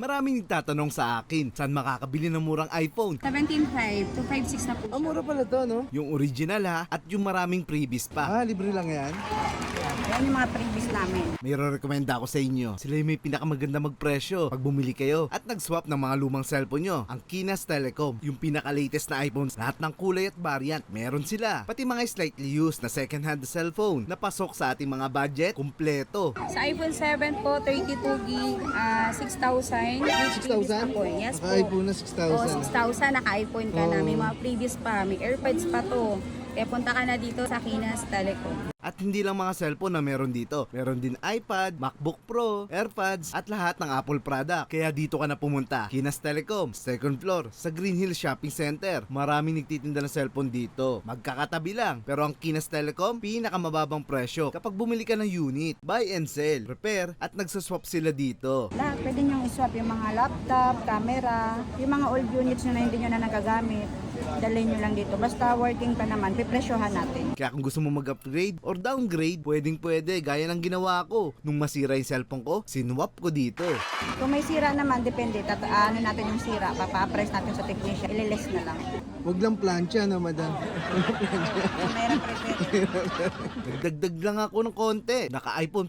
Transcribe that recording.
Maraming nagtatanong sa akin, saan makakabili ng murang iPhone? 17.5 to 5.6 na po siya. Mura pala to, no? Yung original ha, at yung maraming freebies pa. Libre lang yan. Yan yung mga previous namin. May rekomenda ako sa inyo. Sila yung may pinakamaganda magpresyo pag bumili kayo at nag-swap ng mga lumang cellphone nyo. Ang Kinas Telecom, yung pinaka-latest na iPhones, lahat ng kulay at variant, meron sila. Pati mga slightly used na second-hand cellphone na pasok sa ating mga budget, kumpleto. Sa iPhone 7 po, 32GB, 6,000. 6,000? Po. Yes po. Naka-iPhone na Oo, 6,000. 6,000. Naka-iPhone ka na. Oo. May mga previous pa. May AirPods pa to. Kaya punta ka na dito sa Kinas Telecom. At hindi lang mga cellphone na meron dito. Meron din iPad, MacBook Pro, AirPods at lahat ng Apple product. Kaya dito ka na pumunta. Kinas Telecom, second floor, sa Green Hill Shopping Center. Maraming nagtitinda ng cellphone dito. Magkakatabi lang. Pero ang Kinas Telecom, pinakamababang presyo kapag bumili ka ng unit. Buy and sell, repair at nagsaswap sila dito. Lahat, pwede nyo i-swap yung mga laptop, camera, yung mga old units nyo na hindi nyo na nagagamit. Dalhin nyo lang dito. Basta working pa naman, pipresyohan natin. Kaya kung gusto mo mag-upgrade or downgrade, pwedeng pwede. Gaya ng ginawa ko. Nung masira yung cellphone ko, sinwap ko dito. Kung may sira naman, depende. Ano natin yung sira, papa-price natin sa technician. Ililess na lang. Huwag lang plancha, no, madam? Mayroon prepare. Nagdagdag lang ako ng konti. Naka-iPhone